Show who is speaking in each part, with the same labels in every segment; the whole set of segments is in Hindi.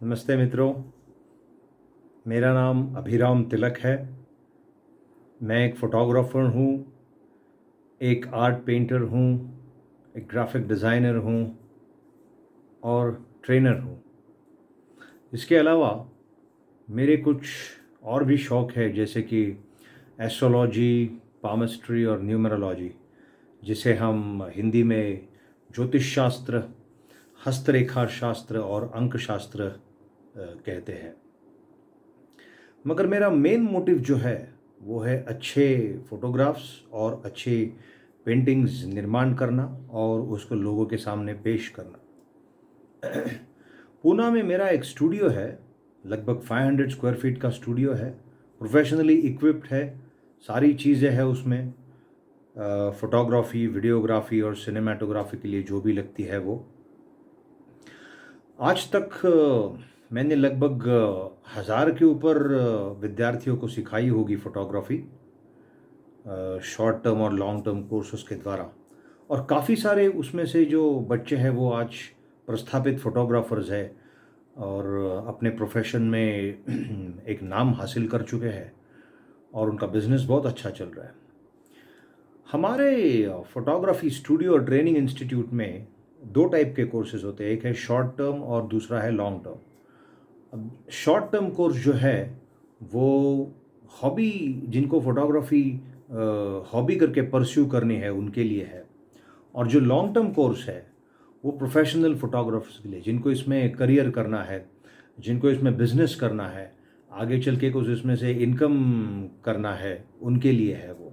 Speaker 1: नमस्ते मित्रों। मेरा नाम अभिराम तिलक है। मैं एक फ़ोटोग्राफ़र हूँ, एक आर्ट पेंटर हूँ, एक ग्राफ़िक डिज़ाइनर हूँ और ट्रेनर हूँ। इसके अलावा मेरे कुछ और भी शौक़ है, जैसे कि एस्ट्रोलॉजी, पामिस्ट्री और न्यूमरोलॉजी, जिसे हम हिंदी में ज्योतिष शास्त्र, हस्तरेखा शास्त्र और अंक शास्त्र कहते हैं। मगर मेरा मेन मोटिव जो है वो है अच्छे फ़ोटोग्राफ्स और अच्छे पेंटिंग्स निर्माण करना और उसको लोगों के सामने पेश करना। पूना में मेरा एक स्टूडियो है, लगभग 500 स्क्वायर फीट का स्टूडियो है, प्रोफेशनली इक्विप्ड है, सारी चीज़ें हैं उसमें, फ़ोटोग्राफ़ी, वीडियोग्राफ़ी और सिनेमेटोग्राफ़ी के लिए जो भी लगती है वो। आज तक मैंने लगभग 1000 के ऊपर विद्यार्थियों को सिखाई होगी फ़ोटोग्राफ़ी, शॉर्ट टर्म और लॉन्ग टर्म कोर्सेज़ के द्वारा। और काफ़ी सारे उसमें से जो बच्चे हैं वो आज प्रस्थापित फ़ोटोग्राफ़र्स हैं और अपने प्रोफ़ेशन में एक नाम हासिल कर चुके हैं और उनका बिज़नेस बहुत अच्छा चल रहा है। हमारे फ़ोटोग्राफ़ी स्टूडियो और ट्रेनिंग इंस्टीट्यूट में 2 टाइप के कोर्सेज़ होते हैं, एक है शॉर्ट टर्म और दूसरा है लॉन्ग टर्म। अब शॉर्ट टर्म कोर्स जो है वो हॉबी, जिनको फ़ोटोग्राफ़ी हॉबी करके परस्यू करनी है उनके लिए है, और जो लॉन्ग टर्म कोर्स है वो प्रोफेशनल फ़ोटोग्राफ़र्स के लिए, जिनको इसमें करियर करना है, जिनको इसमें बिज़नेस करना है, आगे चल के कुछ इसमें से इनकम करना है, उनके लिए है वो।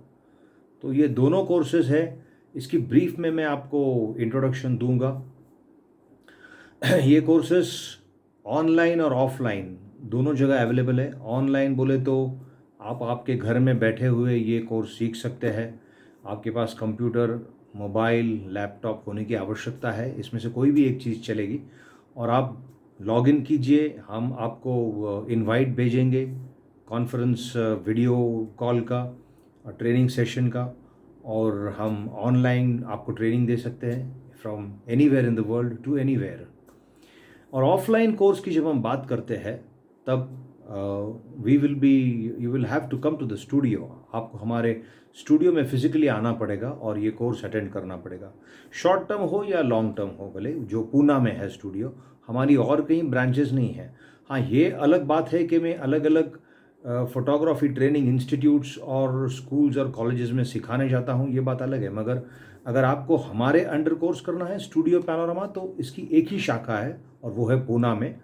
Speaker 1: तो ये दोनों कोर्सेज़ है। इसकी ब्रीफ में मैं आपको इंट्रोडक्शन दूंगा। ये कोर्सेज़ ऑनलाइन और ऑफ़लाइन दोनों जगह अवेलेबल है। ऑनलाइन बोले तो आप आपके घर में बैठे हुए ये कोर्स सीख सकते हैं। आपके पास कंप्यूटर, मोबाइल, लैपटॉप होने की आवश्यकता है, इसमें से कोई भी एक चीज़ चलेगी, और आप लॉगिन कीजिए, हम आपको इनवाइट भेजेंगे कॉन्फ्रेंस वीडियो कॉल का और ट्रेनिंग सेशन का, और हम ऑनलाइन आपको ट्रेनिंग दे सकते हैं from anywhere in the world to anywhere. और ऑफलाइन कोर्स की जब हम बात करते हैं तब we will be you will have to come to the studio. आपको हमारे स्टूडियो में फिजिकली आना पड़ेगा और ये कोर्स अटेंड करना पड़ेगा, शॉर्ट टर्म हो या लॉन्ग टर्म हो। भले जो पूना में है स्टूडियो, हमारी और कहीं ब्रांचेस नहीं है। हाँ, ये अलग बात है कि मैं अलग अलग फोटोग्राफी ट्रेनिंग इंस्टीट्यूट्स और स्कूल्स और कॉलेजेस में सिखाने जाता हूँ, ये बात अलग है। मगर अगर आपको हमारे अंडर कोर्स करना है स्टूडियो पैनोरामा, तो इसकी एक ही शाखा है और वो है पूना में।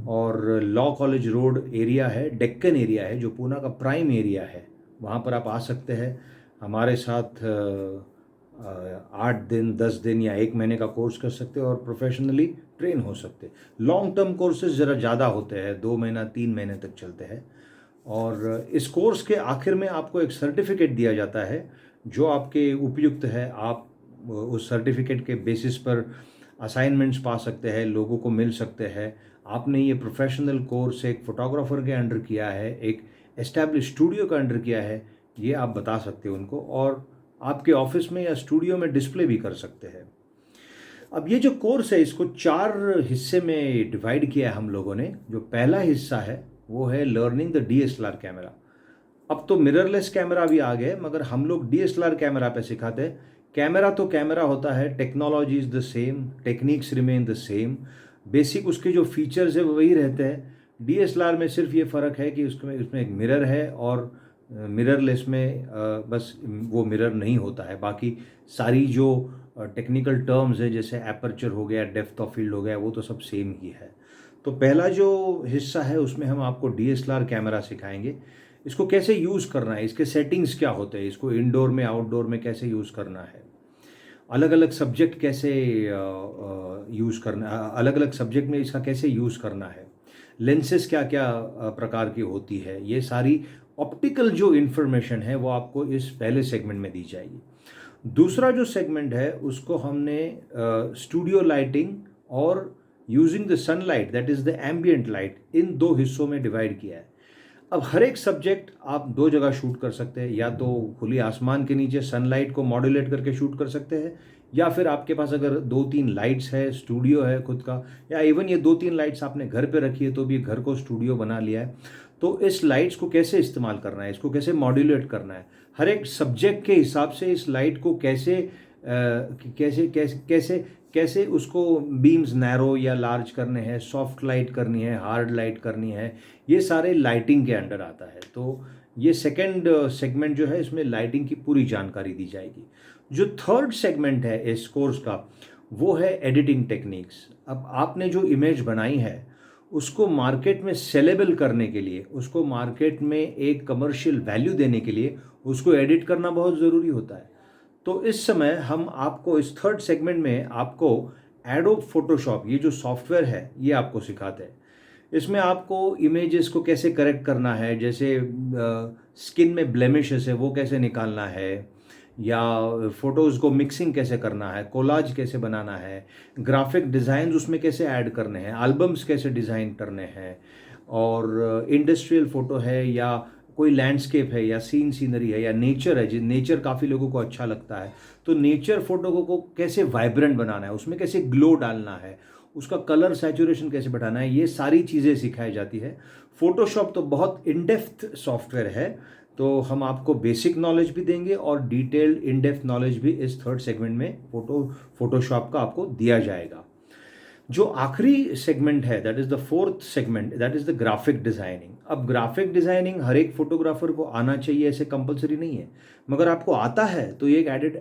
Speaker 1: और लॉ कॉलेज रोड एरिया है, डेक्कन एरिया है, जो पूना का प्राइम एरिया है। वहाँ पर आप आ सकते हैं हमारे साथ। 8 दिन, 10 दिन या 1 महीने का कोर्स कर सकते हो और प्रोफेशनली ट्रेन हो सकते। लॉन्ग टर्म कोर्सेज ज़रा ज़्यादा होते हैं, 2 महीना 3 महीने तक चलते हैं। और इस कोर्स के आखिर में आपको एक सर्टिफिकेट दिया जाता है जो आपके उपयुक्त है। आप उस सर्टिफिकेट के बेसिस पर असाइनमेंट्स पा सकते हैं, लोगों को मिल सकते हैं। आपने ये प्रोफेशनल कोर्स एक फ़ोटोग्राफ़र के अंडर किया है, एक एस्टैब्लिश स्टूडियो के अंडर किया है, ये आप बता सकते हो उनको, और आपके ऑफिस में या स्टूडियो में डिस्प्ले भी कर सकते हैं। अब ये जो कोर्स है इसको 4 हिस्से में डिवाइड किया है हम लोगों ने। जो पहला हिस्सा है वो है लर्निंग द डीएसएलआर कैमरा। अब तो मिररलेस कैमरा भी आ गए, मगर हम लोग डीएसएलआर कैमरा पे सिखाते हैं। कैमरा तो कैमरा होता है, technology is the same, techniques remain the same, basic उसके जो फीचर्स है वो वही रहते हैं। डीएसएलआर में सिर्फ ये फ़र्क है कि उसमें उसमें एक मिरर है, और मिररलेस में बस वो मिरर नहीं होता है। बाकी सारी जो टेक्निकल टर्म्स है, जैसे एपर्चर हो गया, डेप्थ ऑफ फील्ड हो गया, वो तो सब सेम ही है। तो पहला जो हिस्सा है उसमें हम आपको डीएसएलआर कैमरा सिखाएंगे, इसको कैसे यूज़ करना है, इसके सेटिंग्स क्या होते हैं, इसको इंडोर में आउटडोर में कैसे यूज़ करना है, अलग अलग सब्जेक्ट कैसे यूज़ करना, अलग अलग सब्जेक्ट में इसका कैसे यूज़ करना है, लेंसेज क्या क्या प्रकार की होती है, ये सारी ऑप्टिकल जो इन्फॉर्मेशन है वो आपको इस पहले सेगमेंट में दी जाएगी। दूसरा जो सेगमेंट है उसको हमने स्टूडियो लाइटिंग और using the sunlight, that is the ambient light, इन 2 हिस्सों में डिवाइड किया है। अब हर एक सब्जेक्ट आप 2 जगह शूट कर सकते हैं, या तो खुली आसमान के नीचे सनलाइट को मॉड्यूलेट करके शूट कर सकते हैं, या फिर आपके पास अगर 2-3 लाइट्स है, स्टूडियो है खुद का, या इवन ये 2-3 लाइट्स आपने घर पे रखी है तो भी घर को स्टूडियो बना लिया है, तो इस लाइट्स को कैसे इस्तेमाल करना है, इसको कैसे मॉड्यूलेट करना है, हर एक सब्जेक्ट के हिसाब से इस लाइट को कैसे कैसे कैसे कैसे कैसे उसको बीम्स नैरो या लार्ज करने हैं, सॉफ्ट लाइट करनी है, हार्ड लाइट करनी है, ये सारे लाइटिंग के अंडर आता है। तो ये सेकंड सेगमेंट जो है, इसमें लाइटिंग की पूरी जानकारी दी जाएगी। जो थर्ड सेगमेंट है इस कोर्स का, वो है एडिटिंग टेक्निक्स। अब आपने जो इमेज बनाई है उसको मार्केट में सेलेबल करने के लिए, उसको मार्केट में एक कमर्शियल वैल्यू देने के लिए उसको एडिट करना बहुत ज़रूरी होता है। तो इस समय हम आपको इस थर्ड सेगमेंट में आपको एडोब फोटोशॉप, ये जो सॉफ्टवेयर है, ये आपको सिखाते हैं। इसमें आपको इमेजेस को कैसे करेक्ट करना है, जैसे स्किन में ब्लेमिशेस है वो कैसे निकालना है, या फोटोज़ को मिक्सिंग कैसे करना है, कोलाज कैसे बनाना है, ग्राफिक डिज़ाइन उसमें कैसे ऐड करने हैं, एल्बम्स कैसे डिज़ाइन करने हैं, और इंडस्ट्रियल फ़ोटो है या कोई लैंडस्केप है या सीनरी है या नेचर है, जिस नेचर काफ़ी लोगों को अच्छा लगता है, तो नेचर फोटो को कैसे वाइब्रेंट बनाना है, उसमें कैसे ग्लो डालना है, उसका कलर सैचुरेशन कैसे बढ़ाना है, ये सारी चीज़ें सिखाई जाती है। फोटोशॉप तो बहुत इन डेप्थ सॉफ्टवेयर है, तो हम आपको बेसिक नॉलेज भी देंगे और डिटेल्ड इन डेप्थ नॉलेज भी इस थर्ड सेगमेंट में फोटोशॉप का आपको दिया जाएगा। जो आखिरी सेगमेंट है, that is the fourth segment, that is the graphic designing. अब ग्राफिक डिज़ाइनिंग हर एक फोटोग्राफर को आना चाहिए, ऐसे कंपलसरी नहीं है, मगर आपको आता है तो ये एक एडेड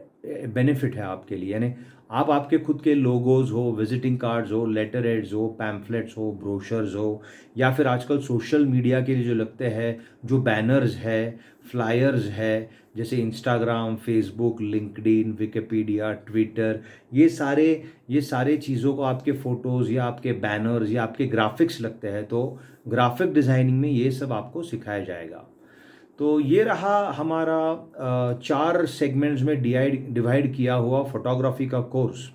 Speaker 1: बेनिफिट है आपके लिए। यानी आप आपके खुद के लोगोज हो, विजिटिंग कार्ड्स हो, लेटर हेड्स हो, पैम्फलेट्स हो, ब्रोशर्स हो, या फिर आजकल सोशल मीडिया के लिए जो लगते हैं, जो बैनर्स है, फ्लायर्स है, जैसे Instagram, Facebook, LinkedIn, Wikipedia, Twitter, ये सारे चीज़ों को आपके फ़ोटोज़ या आपके बैनर्स या आपके ग्राफिक्स लगते हैं, तो ग्राफिक डिज़ाइनिंग में ये सब आपको सिखाया जाएगा। तो ये रहा हमारा 4 सेगमेंट्स में डिवाइड किया हुआ फोटोग्राफी का कोर्स।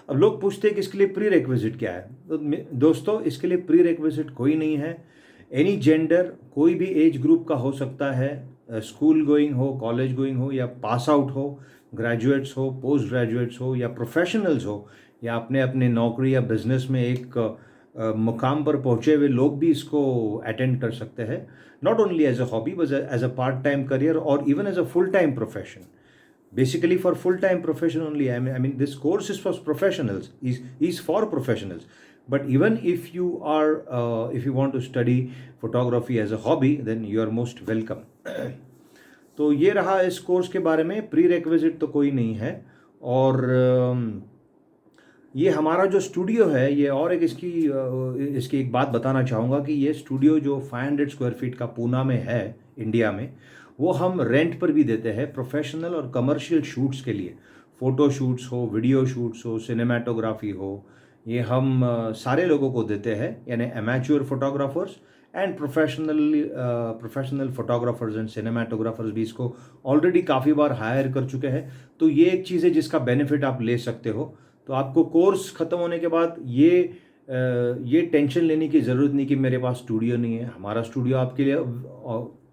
Speaker 1: अब लोग पूछते हैं कि इसके लिए प्री रिक्विजिट क्या है। तो दोस्तों, इसके लिए प्री रिक्विजिट कोई नहीं है। एनी जेंडर, कोई भी एज ग्रुप का हो सकता है, स्कूल गोइंग हो, कॉलेज गोइंग हो, या पास आउट हो, ग्रेजुएट्स हो, पोस्ट ग्रेजुएट्स हो, या प्रोफेशनल्स हो, या अपने अपने नौकरी या बिजनेस में एक मुकाम पर पहुंचे हुए लोग भी इसको अटेंड कर सकते हैं। Not only as a hobby but as a part time career और even as a full time profession. Basically for full time profession only. I mean this course is for professionals, is for professionals, but even if you are if you want to study photography as a hobby, then you are most welcome. तो ये रहा इस कोर्स के बारे में। प्री रिक्विजिट तो कोई नहीं है। और ये हमारा जो स्टूडियो है, ये और एक इसकी एक बात बताना चाहूँगा कि ये स्टूडियो जो 500 स्क्वायर फीट का पूना में है, इंडिया में, वो हम रेंट पर भी देते हैं प्रोफेशनल और कमर्शियल शूट्स के लिए। फ़ोटो शूट्स हो, वीडियो शूट्स हो, सिनेमाटोग्राफी हो, ये हम सारे लोगों को देते हैं, यानी amateur photographers and professional photographers and cinematographers भी इसको ऑलरेडी काफ़ी बार हायर कर चुके हैं। तो ये एक चीज़ है जिसका बेनिफिट आप ले सकते हो। तो आपको कोर्स ख़त्म होने के बाद ये टेंशन लेने की ज़रूरत नहीं कि मेरे पास स्टूडियो नहीं है। हमारा स्टूडियो आपके लिए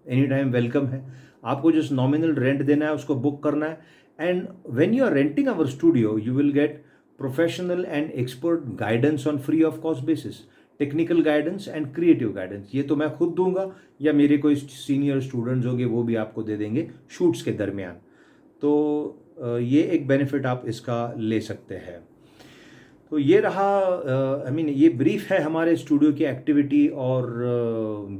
Speaker 1: एनी टाइम वेलकम है। आपको जस्ट नॉमिनल रेंट देना है, उसको बुक करना है, and when you are renting our studio you will get professional and expert guidance on free of cost basis, technical guidance and creative guidance. ये तो मैं खुद दूंगा या मेरे कोई सीनियर स्टूडेंट्स होंगे वो भी आपको दे देंगे शूट्स के दरमियान। तो ये एक बेनिफिट आप इसका ले सकते हैं। तो ये रहा ये ब्रीफ है हमारे स्टूडियो की एक्टिविटी। और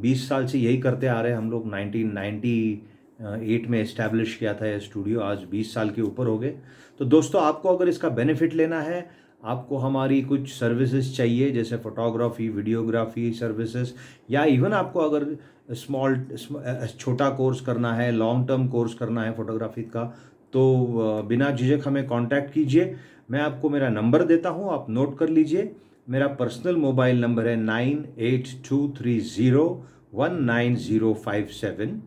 Speaker 1: 20 साल से यही करते आ रहे हैं हम लोग। 1998 में इस्टेब्लिश किया था ये स्टूडियो, आज 20 साल के ऊपर हो गए। तो दोस्तों, आपको अगर इसका बेनिफिट लेना है, आपको हमारी कुछ सर्विसेज चाहिए जैसे फोटोग्राफी, वीडियोग्राफी सर्विसेज, या इवन आपको अगर छोटा कोर्स करना है, लॉन्ग टर्म कोर्स करना है फोटोग्राफी का, तो बिना झिझक हमें कांटेक्ट कीजिए। मैं आपको मेरा नंबर देता हूँ, आप नोट कर लीजिए। मेरा पर्सनल मोबाइल नंबर है 9823019057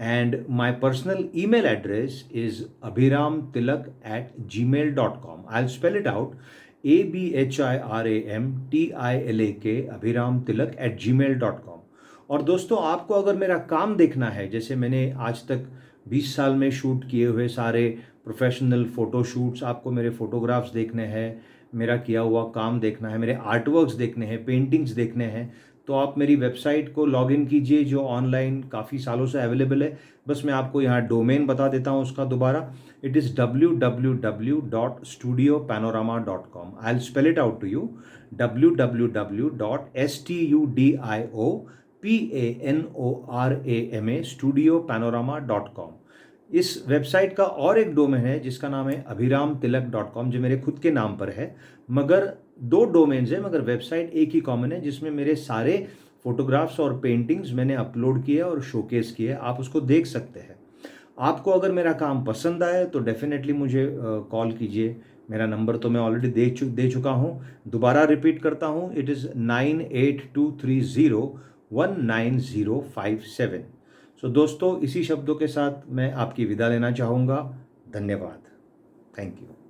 Speaker 1: and my personal email address is abhiramtilak@gmail.com. I'll spell it out, ABHIRAMTILAK, abhiramtilak@gmail.com. और दोस्तों, आपको अगर मेरा काम देखना है, जैसे मैंने आज तक 20 साल में शूट किए हुए सारे प्रोफेशनल फ़ोटोशूट्स, आपको मेरे फ़ोटोग्राफ्स देखने हैं, मेरा किया हुआ काम देखना है, मेरे आर्टवर्क्स देखने हैं, पेंटिंग्स देखने हैं, तो आप मेरी वेबसाइट को लॉगिन कीजिए जो ऑनलाइन काफ़ी सालों से अवेलेबल है। बस मैं आपको यहाँ डोमेन बता देता हूँ उसका दोबारा। It is www.studiopanorama.com। I will spell it out to you, www.studiopanorama studiopanorama.com। इस वेबसाइट का और एक डोमेन है जिसका नाम है abhiramtilak.com, जो मेरे खुद के नाम पर है, मगर दो डोमेन्स हैं, मगर वेबसाइट एक ही कॉमन है जिसमें मेरे सारे फोटोग्राफ्स और पेंटिंग्स मैंने अपलोड किए और शोकेस किए, आप उसको देख सकते हैं। आपको अगर मेरा काम पसंद आए तो डेफिनेटली मुझे कॉल कीजिए। मेरा नंबर तो मैं ऑलरेडी दे चुका हूँ, दोबारा रिपीट करता हूँ, इट इज़ 9823019057। सो दोस्तों, इसी शब्दों के साथ मैं आपकी विदा लेना चाहूँगा। धन्यवाद। Thank you.